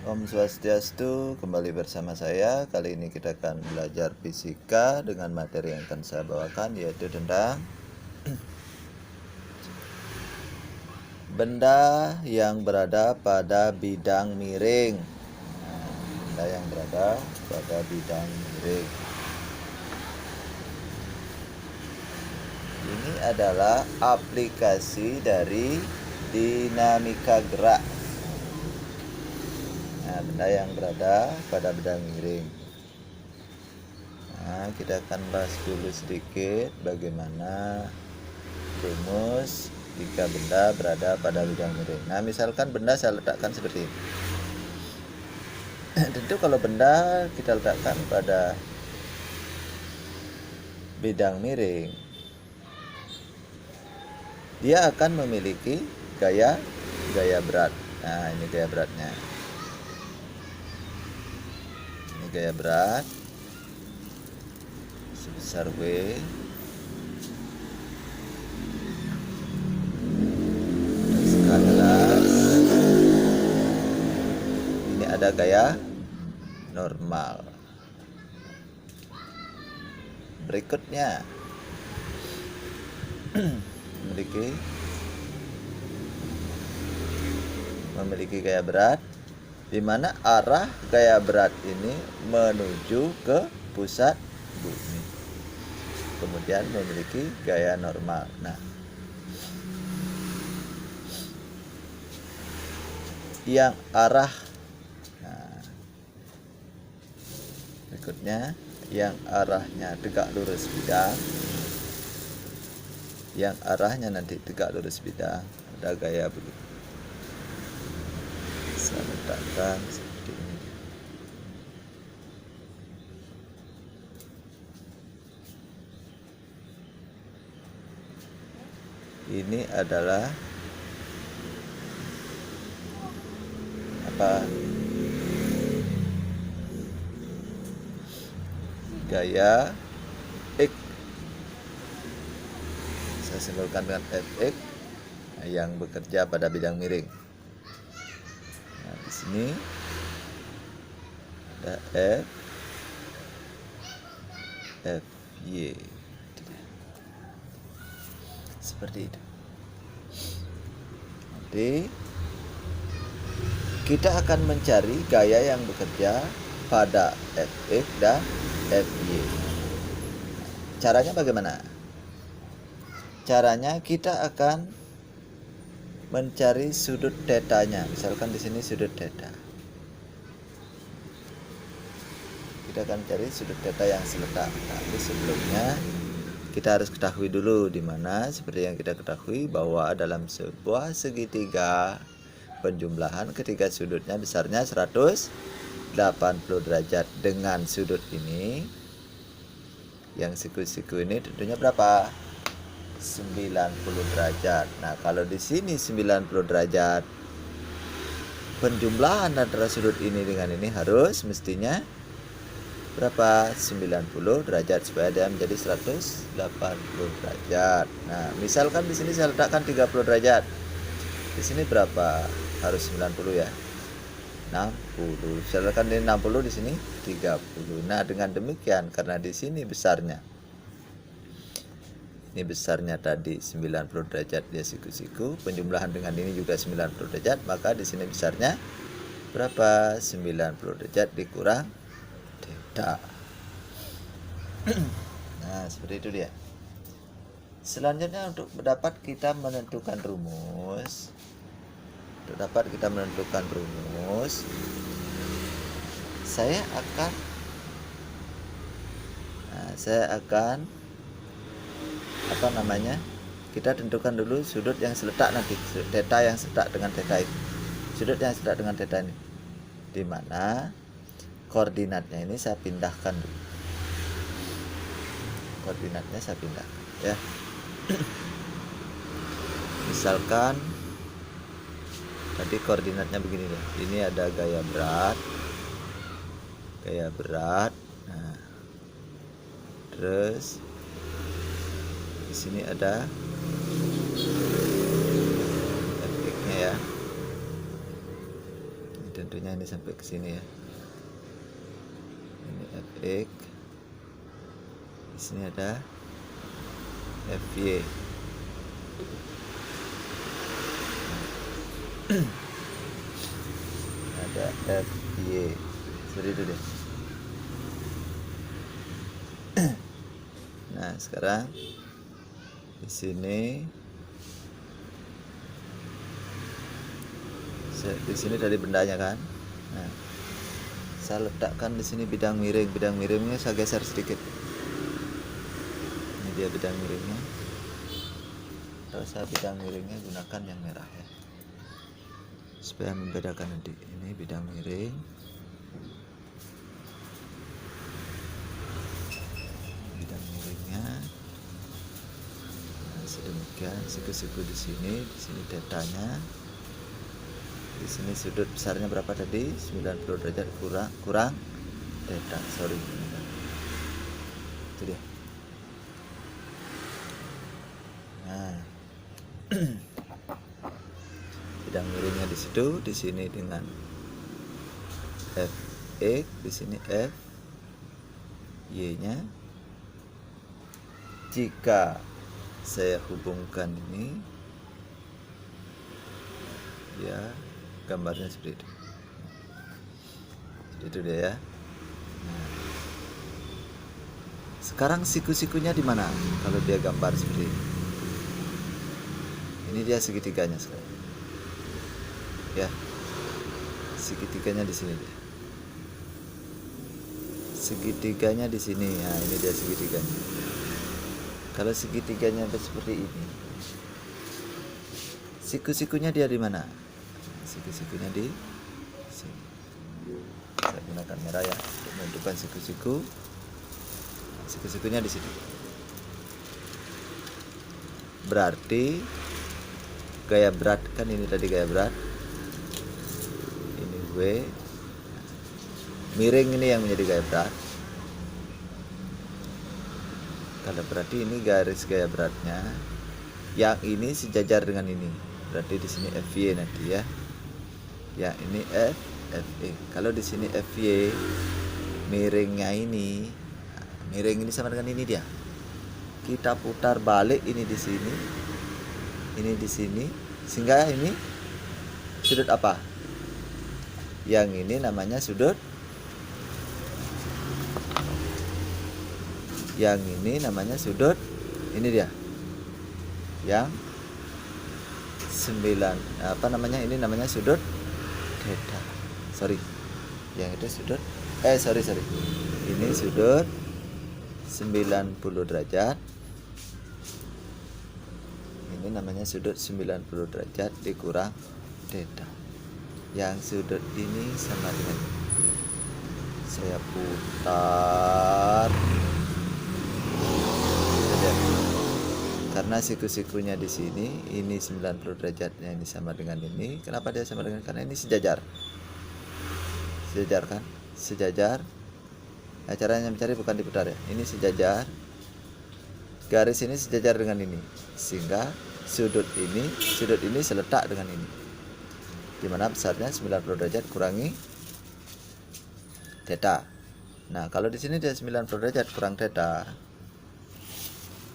Om Swastiastu, kembali bersama saya. Kali ini kita akan belajar fisika dengan materi yang akan saya bawakan, yaitu tentang benda yang berada pada bidang miring. Benda yang berada pada bidang miring. Ini adalah aplikasi dari dinamika gerak. Benda yang berada pada bidang miring. Kita akan bahas dulu sedikit bagaimana rumus jika benda berada pada bidang miring. Misalkan benda saya letakkan seperti ini. Tentu kalau benda kita letakkan pada bidang miring, dia akan memiliki gaya berat. Ini gaya beratnya. Ini gaya berat sebesar W. Ini ada gaya normal. Berikutnya memiliki gaya berat, di mana arah gaya berat ini menuju ke pusat bumi. Kemudian memiliki gaya normal. Yang arah berikutnya yang arahnya tegak lurus bidang, yang arahnya nanti tegak lurus bidang, ada gaya begitu. Saya letakkan seperti ini. Ini adalah gaya X. Saya simbolkan dengan Fx yang bekerja pada bidang miring. Di sini ada F, Fy. Seperti itu. Nanti kita akan mencari gaya yang bekerja pada Fx dan Fy. Caranya bagaimana? Caranya kita akan mencari sudut tetanya. Misalkan di sini sudut theta. Kita akan cari sudut theta yang seletak. Tapi sebelumnya kita harus ketahui dulu di mana seperti yang kita ketahui bahwa dalam sebuah segitiga penjumlahan ketika sudutnya besarnya 180 derajat dengan sudut ini, yang siku-siku ini tentunya berapa? 90 derajat. Kalau di sini 90 derajat, penjumlahan antara sudut ini dengan ini harus mestinya berapa? 90 derajat supaya dia menjadi 180 derajat. Misalkan di sini saya letakkan 30 derajat. Di sini berapa? Harus 90 ya. 60. Saya letakkan ini 60, di sini 30. Dengan demikian karena di sini besarnya, ini besarnya tadi 90 derajat dia siku-siku, penjumlahan dengan ini juga 90 derajat, maka di sini besarnya berapa? 90 derajat dikurang theta. Seperti itu dia. Selanjutnya untuk dapat kita menentukan rumus. Saya akan kita tentukan dulu sudut yang seletak nanti, sudut theta yang seletak dengan theta itu. Sudut yang seletak dengan theta ini, di mana koordinatnya ini saya pindahkan dulu. Koordinatnya saya pindahkan ya. Misalkan tadi koordinatnya begini deh. Ini ada gaya berat. Terus di sini ada Fx-nya ya. Ini tentunya ini sampai ke sini ya. Ini fx, di sini ada fy. Ada fy. Seperti itu deh. Nah, sekarang di sini dari bendanya kan. Nah, saya letakkan di sini bidang miring. Bidang miringnya saya geser sedikit. Ini dia bidang miringnya. Kalau saya bidang miringnya gunakan yang merah ya, supaya membedakan nanti. Ini bidang miring. Bidang miringnya. Nah, sedemikian. Siku-siku di sini tetanya. Di sini sudut besarnya berapa tadi? 90 derajat kurang theta. Sorry. Itu dia. Nah. Bidang miringnya di situ, di sini dengan fx, di sini f y-nya. Jika saya hubungkan ini, ya gambarnya seperti itu. Itu dia ya. Nah, sekarang siku-sikunya di mana? Kalau dia gambar seperti ini. Ini dia segitiganya sekarang. Ya. Segitiganya di sini dia. Segitiganya di sini. Nah, ini dia segitiganya. Kalau segitiganya seperti ini, siku-sikunya dia di mana? Siku-sikunya di sini. Saya gunakan merah ya untuk menentukan siku-siku. Siku-sikunya di sini. Berarti gaya berat kan ini tadi gaya berat. Ini W. Miring ini yang menjadi gaya berat. Kalau berarti ini garis gaya beratnya. Yang ini sejajar dengan ini. Berarti di sini FY nanti ya. Yang ini FE. Kalau di sini FY, miringnya ini, miring ini sama dengan ini dia. Kita putar balik ini di sini, ini di sini, sehingga ini sudut apa? Yang ini namanya sudut. Yang ini namanya sudut. Ini dia. Yang 9 apa namanya? Ini namanya sudut theta. Sorry. Yang itu sudut sorry. Ini sudut 90 derajat. Ini namanya sudut 90 derajat dikurang theta. Yang sudut ini sama dengan saya putar. Karena siku-sikunya di sini, ini 90 derajatnya ini sama dengan ini. Kenapa dia sama dengan? Karena ini sejajar. Sejajar kan? Sejajar. Nah, caranya mencari bukan diputar ya. Ini sejajar. Garis ini sejajar dengan ini. Sehingga sudut ini seletak dengan ini. Dimana besarnya 90 derajat kurangi theta. Nah, kalau di sini dia 90 derajat kurang theta,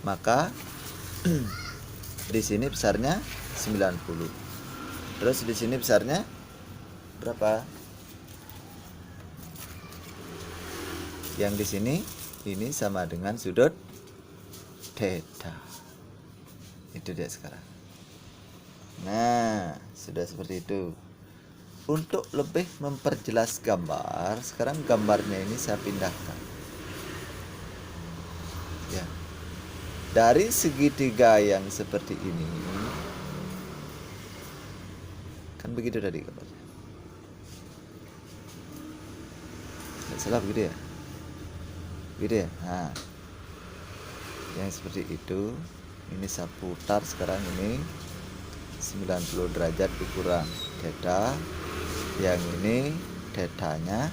maka di sini besarnya 90. Terus di sini besarnya berapa? Yang di sini ini sama dengan sudut theta. Itu dia sekarang. Nah, sudah seperti itu. Untuk lebih memperjelas gambar, sekarang gambarnya ini saya pindahkan. Ya. Dari segitiga yang seperti ini, kan begitu tadi gambarnya. Tidak salah begitu ya? Begitu ya? Nah, yang seperti itu, ini saya putar sekarang ini 90 derajat dikurang theta. Yang ini thetanya,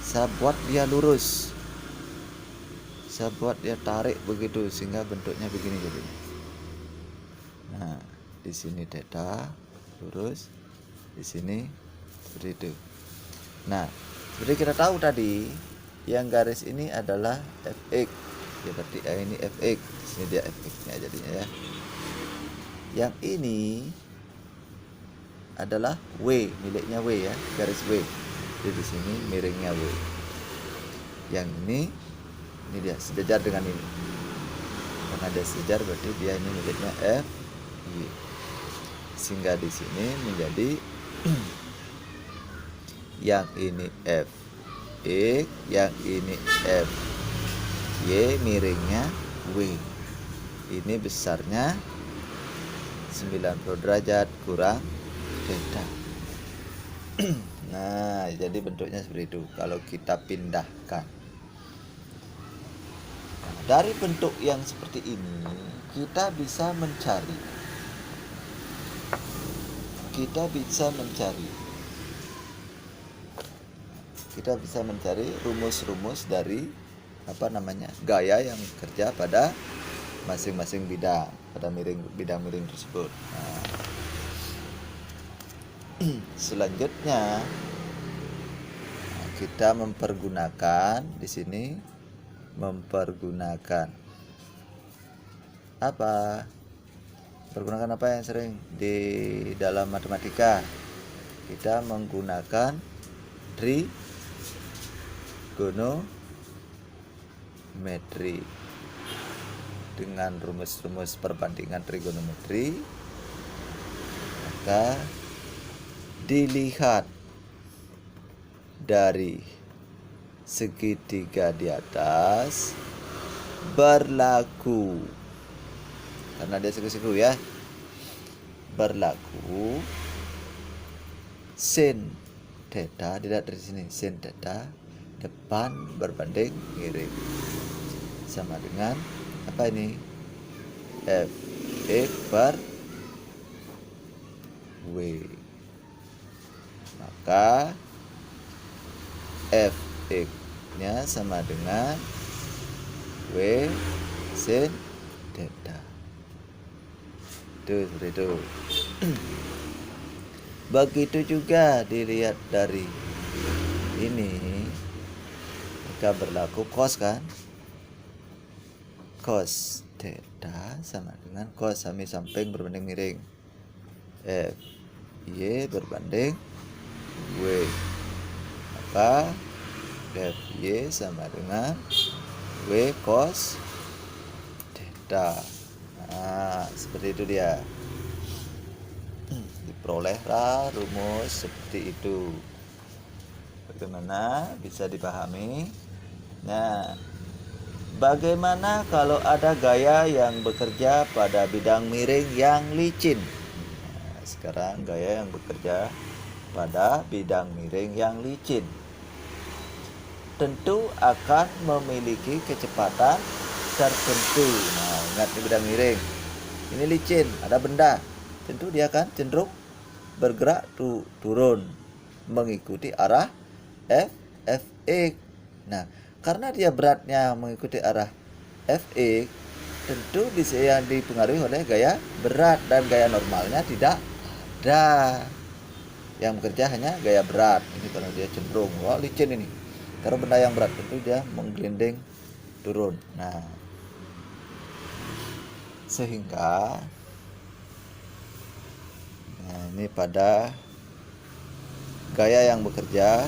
saya buat dia lurus. Saya buat dia tarik begitu sehingga bentuknya begini jadi. Nah, di sini theta lurus. di sini seperti itu. Nah, seperti kita tahu tadi, yang garis ini adalah fx. Ya berarti ini fx. Ini dia fx-nya jadinya ya. Yang ini adalah W, miliknya W ya, garis W. Jadi di sini miringnya W. Yang ini dia sejajar dengan ini. Karena dia sejajar berarti dia ini miliknya F, Y. Sehingga di sini menjadi yang ini F X, yang ini F Y, miringnya W. Ini besarnya 90 derajat kurang theta. Nah, jadi bentuknya seperti itu kalau kita pindahkan. Nah, dari bentuk yang seperti ini kita bisa mencari rumus-rumus dari gaya yang bekerja pada masing-masing bidang, pada bidang miring tersebut. Nah, selanjutnya kita mempergunakan di sini apa? Pergunakan apa yang sering di dalam matematika? Kita menggunakan trigonometri. Dengan rumus-rumus perbandingan trigonometri, maka dilihat dari segitiga di atas berlaku, karena dia siku-siku ya, berlaku sin theta. Dilihat dari sini, sin theta depan berbanding miring sama dengan apa ini? F X per W. Maka F X nya sama dengan W sin theta. Itu seperti itu. Begitu juga dilihat dari ini, jika berlaku cos kan, cos theta sama dengan cos samping berbanding miring F Y berbanding W. Maka F Y sama dengan W cos theta. Nah, seperti itu dia. Diperolehlah rumus seperti itu. Bagaimana bisa dipahami? Nah, bagaimana kalau ada gaya yang bekerja pada bidang miring yang licin? Nah, sekarang gaya yang bekerja pada bidang miring yang licin tentu akan memiliki kecepatan tertentu. Nah, ingat di bidang miring ini licin, ada benda, tentu dia akan cenderung bergerak turun mengikuti arah Fx. Nah, karena dia beratnya mengikuti arah Fx, tentu yang dipengaruhi oleh gaya berat, dan gaya normalnya tidak ada. Yang bekerja hanya gaya berat. Ini kalau dia cenderung, wah licin ini, karena benda yang berat, tentu dia menggelinding turun. Nah, sehingga ini pada gaya yang bekerja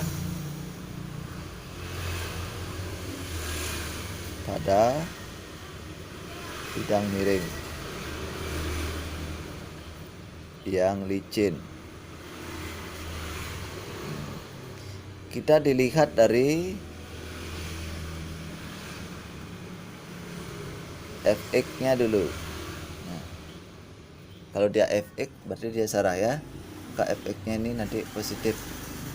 pada bidang miring yang licin, kita dilihat dari Fx nya dulu. Nah, kalau dia Fx berarti dia sarah ya, maka Fx nya ini nanti positif,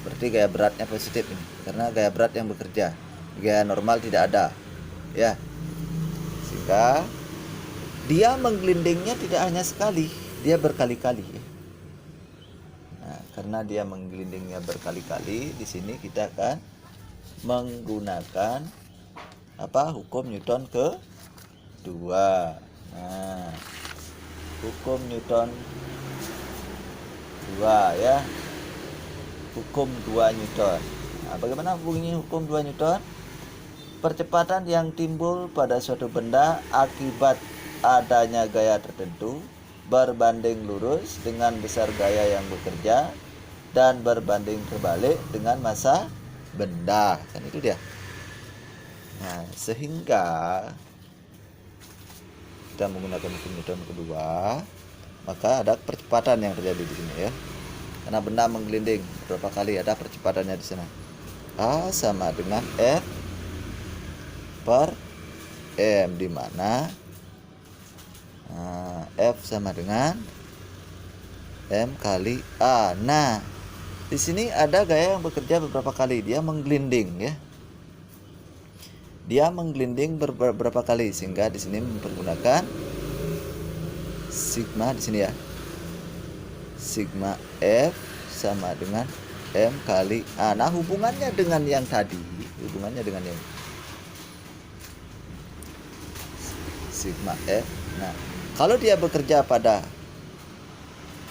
berarti gaya beratnya positif ini, karena gaya berat yang bekerja, gaya normal tidak ada ya, sehingga dia menggelindingnya tidak hanya sekali, dia berkali-kali ya. Nah, karena dia menggelindingnya berkali-kali, di sini kita akan menggunakan hukum Newton kedua. Hukum Newton 2 ya. hukum 2 Newton. Nah, bagaimana bunyi hukum 2 Newton? Percepatan yang timbul pada suatu benda akibat adanya gaya tertentu berbanding lurus dengan besar gaya yang bekerja dan berbanding terbalik dengan massa benda. Kan itu dia. Nah, sehingga kita menggunakan hukum Newton kedua, maka ada percepatan yang terjadi di sini ya. Karena benda menggelinding berapa kali, ada percepatannya di sana. A sama dengan F per M, di mana F sama dengan M kali A. Nah, di sini ada gaya yang bekerja beberapa kali, dia menggelinding ya. Dia menggelinding beberapa kali, sehingga di sini mempergunakan sigma di sini ya. Sigma F sama dengan M kali A. Nah, hubungannya dengan yang tadi, hubungannya dengan yang sigma F. Nah, kalau dia bekerja pada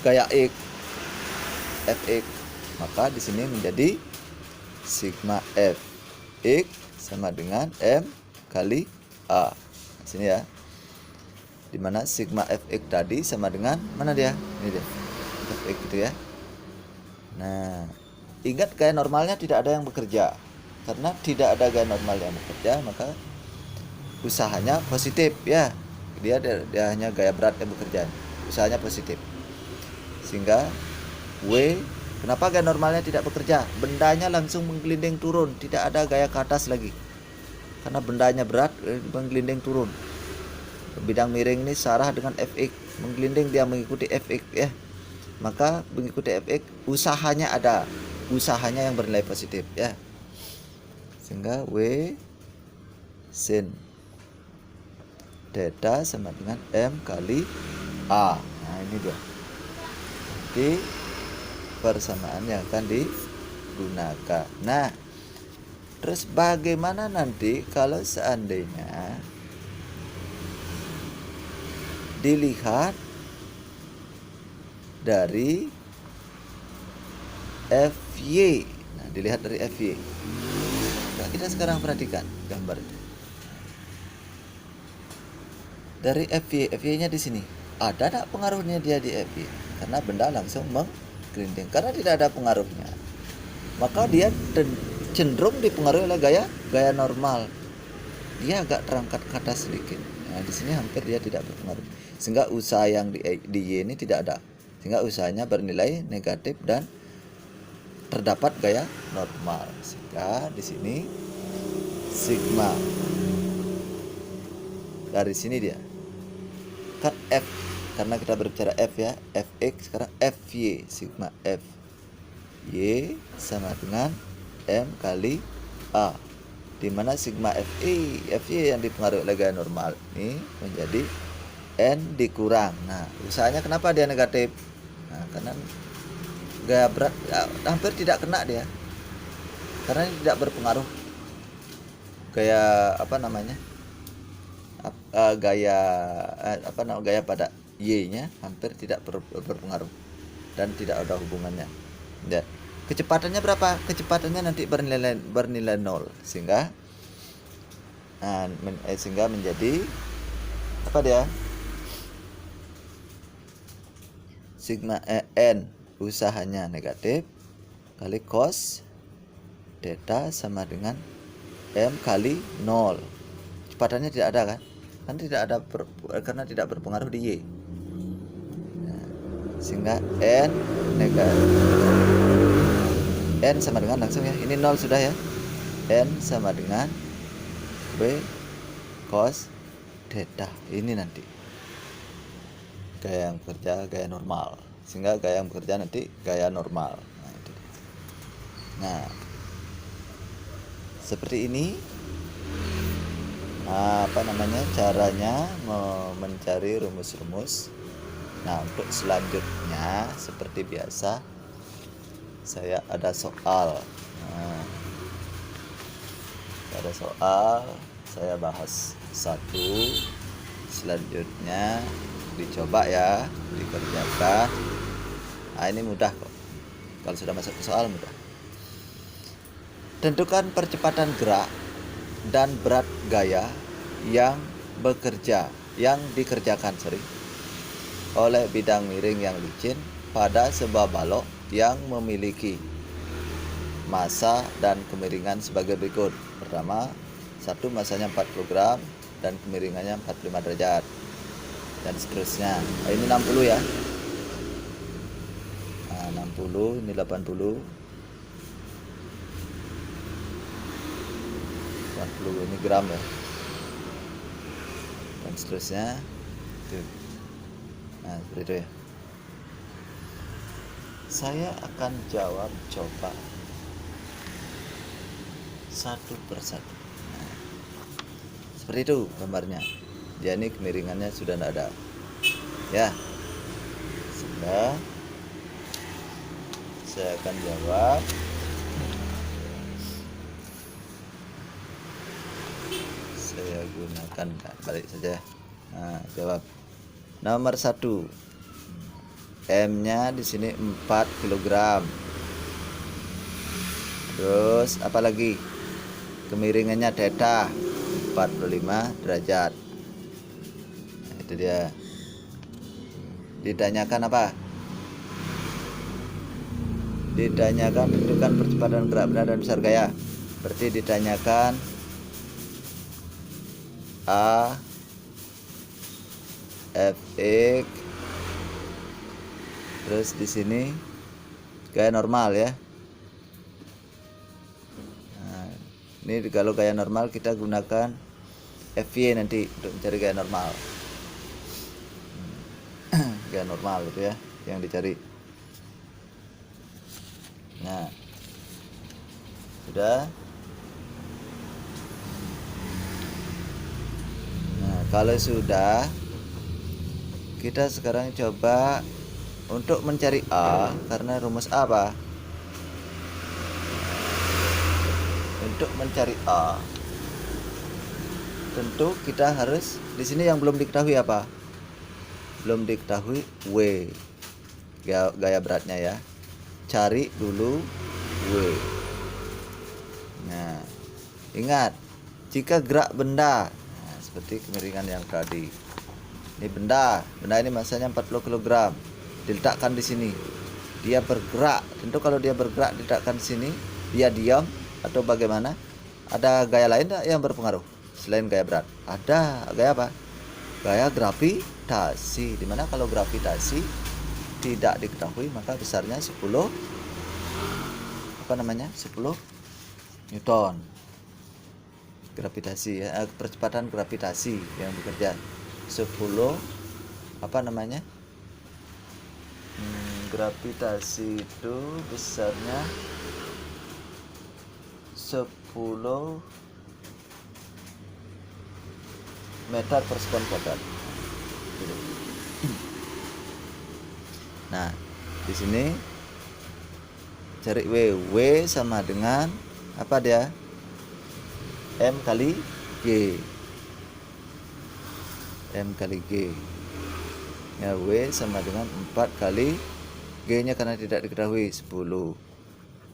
gaya X, Fx, maka di sini menjadi sigma F X sama dengan M kali A. Di sini ya. Dimana sigma Fx tadi sama dengan mana dia? Ini dia. Fx gitu ya. Nah, ingat gaya normalnya tidak ada yang bekerja. Karena tidak ada gaya normal yang bekerja, maka usahanya positif ya. Dia hanya gaya berat yang bekerja. Usahanya positif. Sehingga W, kenapa gaya normalnya tidak bekerja? Bendanya langsung menggelinding turun, tidak ada gaya ke atas lagi. Karena bendanya berat, menggelinding turun. Bidang miring ini searah dengan Fx, menggelinding dia mengikuti Fx ya. Maka mengikuti Fx, usahanya ada, usahanya yang bernilai positif ya. Sehingga W sin theta sama dengan M kali A. Nah, ini dia. Jadi persamaan yang akan digunakan. Nah, terus bagaimana nanti kalau seandainya dilihat dari Fy. Nah, dilihat dari Fy. Nah, kita sekarang perhatikan gambar itu. Dari Fy-nya di sini. Ada tak pengaruhnya dia di Fy? Karena benda langsung menggelinding. Karena tidak ada pengaruhnya, maka dia cenderung dipengaruhi oleh gaya normal. Dia agak terangkat ke atas sedikit. Nah, di sini hampir dia tidak berpengaruh. Sehingga usaha yang di Y ini tidak ada. Sehingga usahanya bernilai negatif dan terdapat gaya normal. Sehingga di sini sigma dari sini dia kan F, karena kita berbicara F ya, Fx, sekarang Fy, sigma F Y sama dengan M kali A, dimana sigma Fy yang dipengaruhi oleh gaya normal ini menjadi N dikurang. Nah, usahanya kenapa dia negatif? Nah, karena gaya berat hampir tidak kena dia, karena ini tidak berpengaruh gaya gaya pada Y-nya hampir tidak berpengaruh dan tidak ada hubungannya. Ya. Kecepatannya berapa? Kecepatannya nanti bernilai 0, sehingga menjadi apa dia? Sigma N usahanya negatif kali cos theta sama dengan M kali 0. Kecepatannya tidak ada kan tidak ada karena tidak berpengaruh di Y. Nah, sehingga N negatif, N sama dengan langsung ya, ini 0 sudah ya, N sama dengan B cos theta. Ini nanti gaya yang bekerja gaya normal, sehingga gaya yang bekerja nanti gaya normal. Nah, itu. Nah, seperti ini caranya mencari rumus-rumus. Nah, untuk selanjutnya seperti biasa saya ada soal. Nah, ada soal, saya bahas satu, selanjutnya dicoba ya, dikerjakan. Nah, ini mudah kok. Kalau sudah masuk ke soal mudah. Tentukan percepatan gerak dan berat gaya yang dikerjakan oleh bidang miring yang licin pada sebuah balok yang memiliki massa dan kemiringan sebagai berikut. Pertama, satu masanya 40 gram dan kemiringannya 45 derajat dan seterusnya. Ini 60 ya. 60, ini 80. 40 ini gram ya. Dan seterusnya. Nah, seperti itu ya. Saya akan jawab coba satu persatu. Nah, seperti itu gambarnya. Dia ini kemiringannya sudah tidak ada. Ya. Sudah. Saya akan jawab. Saya gunakan balik saja. Nah, jawab. Nomor 1. M-nya di sini 4 kg. Terus apa lagi? Kemiringannya theta 45 derajat. Nah, itu dia. Ditanyakan apa? Ditanyakan tentukan percepatan gerak benda dan besar gaya. Berarti ditanyakan A Fx, terus di sini gaya normal ya. Nah, ini kalau gaya normal kita gunakan Fy nanti untuk mencari gaya normal. Gaya normal itu ya yang dicari. Nah, sudah. Nah, kalau sudah, kita sekarang coba untuk mencari A, karena rumus apa? Untuk mencari A, tentu kita harus di sini yang belum diketahui apa? Belum diketahui W, gaya beratnya ya. Cari dulu W. Nah, ingat, jika gerak benda, nah, seperti kemiringan yang tadi. Ini benda ini masanya 40 kg. Diletakkan di sini. Dia bergerak. Tentu kalau dia bergerak diletakkan di sini, dia diam atau bagaimana? Ada gaya lain tak yang berpengaruh selain gaya berat? Ada. Gaya apa? Gaya gravitasi. Dimana kalau gravitasi tidak diketahui, maka besarnya 10 Newton. Gravitasi ya, percepatan gravitasi yang bekerja 10 gravitasi itu besarnya 10 meter per sekon kuadrat. Nah, di sini cari W sama dengan apa dia? M kali G. M kali G. Ya, W sama dengan 4 kali G nya karena tidak diketahui 10.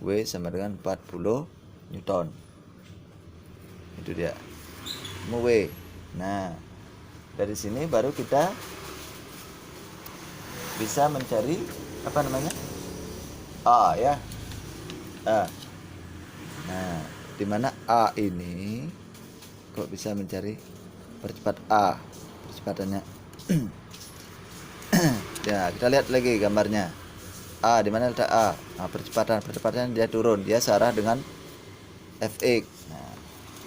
W sama dengan 40 Newton. Itu dia. W. Nah, dari sini baru kita bisa mencari A ya. A. Nah, di mana A ini kok bisa mencari percepatannya. Ya, kita lihat lagi gambarnya. A, di mana letak A? Nah, percepatan dia turun, dia searah dengan Fx. Nah,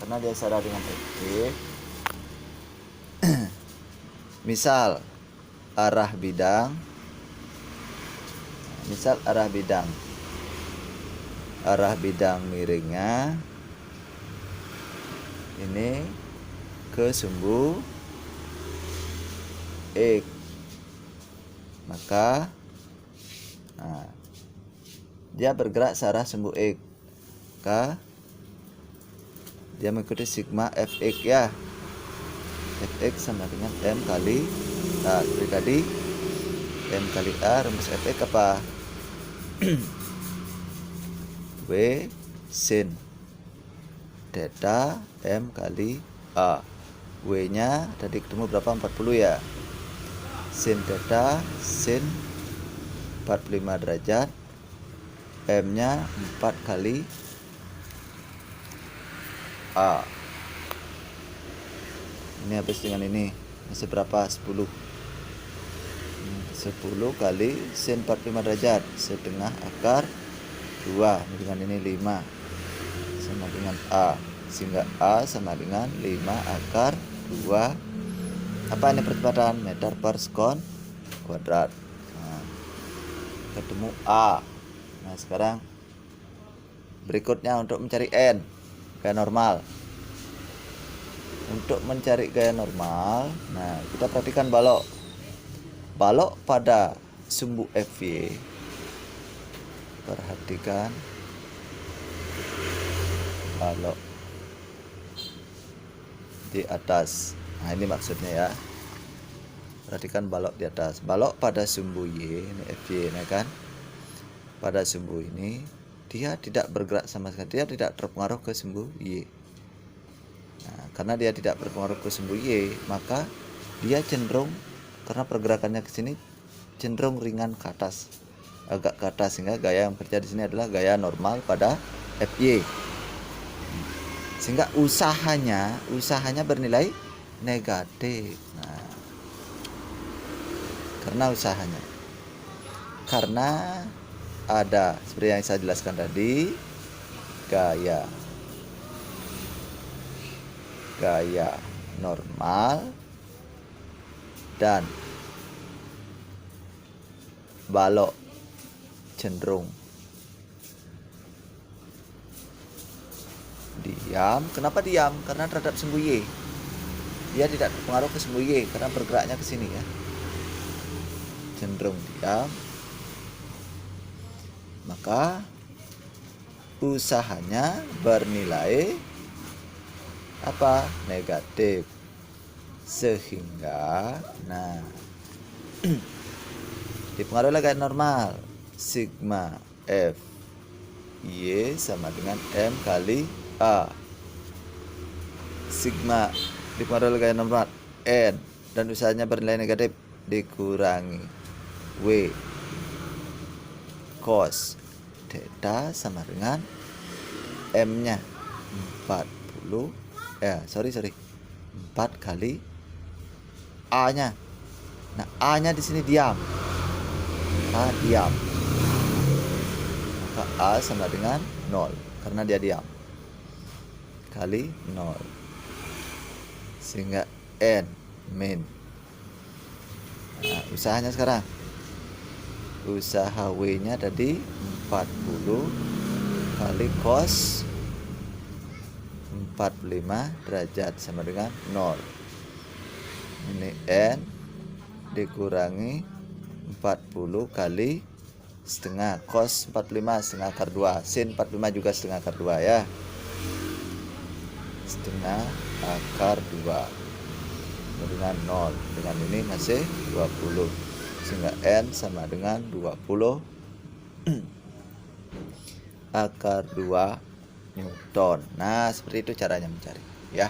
karena dia searah dengan Fx, misal arah bidang miringnya ini ke sumbu X, maka dia bergerak searah sumbu X, maka dia mengikuti sigma Fx ya. Fx sama dengan M kali seperti tadi, M kali A. Rumus Fx apa? W sin theta M kali A. W nya tadi ketemu berapa? 40 ya. Sin theta sin 45 derajat, M nya 4 kali A. Ini habis dengan ini masih berapa? 10 kali sin 45 derajat setengah akar 2, dengan ini 5 sama dengan A, sehingga A sama dengan 5 akar 2. Apa ini percepatan? Meter per sekon kuadrat. Nah, ketemu A. Nah sekarang berikutnya untuk mencari N, gaya normal. Untuk mencari gaya normal, nah kita perhatikan balok pada sumbu FY. Perhatikan balok di atas. Nah ini maksudnya ya, perhatikan balok di atas. Balok pada sumbu Y, ini FY ini kan, pada sumbu ini dia tidak bergerak sama sekali, dia tidak terpengaruh ke sumbu Y. Nah, karena dia tidak berpengaruh ke sumbu Y, maka dia cenderung, karena pergerakannya ke sini cenderung ringan ke atas, agak ke atas, sehingga gaya yang bekerja di sini adalah gaya normal pada FY. Sehingga usahanya bernilai negatif. Nah, karena ada seperti yang saya jelaskan tadi, gaya normal dan balok cenderung diam. Kenapa diam? Karena terhadap sumbu Y dia tidak terpengaruh ke sumbu Y karena bergeraknya ke sini ya, cenderung diam. Maka usahanya bernilai apa? Negatif. Sehingga nah dipengaruhi oleh gaya normal, sigma F Y sama dengan M kali A. Sigma dipengaruhi oleh gaya normal N dan usahanya bernilai negatif dikurangi W cos theta sama dengan M nya 4 kali A nya. Nah A nya di sini diam, maka A sama dengan 0 karena dia diam, kali 0, sehingga N min. Nah usahanya sekarang, usaha W nya tadi 40 kali cos 45 derajat sama dengan 0. Ini N dikurangi 40 kali setengah cos 45 setengah akar 2, sin 45 juga setengah akar 2 ya, setengah akar 2 dengan 0. Dengan ini masih 20, sehingga N sama dengan 20 akar 2 Newton. Nah seperti itu caranya mencari ya,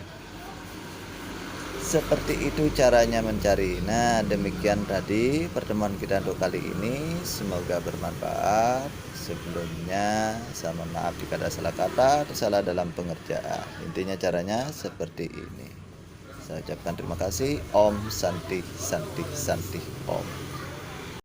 seperti itu caranya mencari. Nah demikian tadi pertemuan kita untuk kali ini, semoga bermanfaat. Sebelumnya saya mohon maaf jika ada salah kata atau salah dalam pengerjaan. Intinya caranya seperti ini. Saya ucapkan terima kasih. Om Santi Santi Santi Om.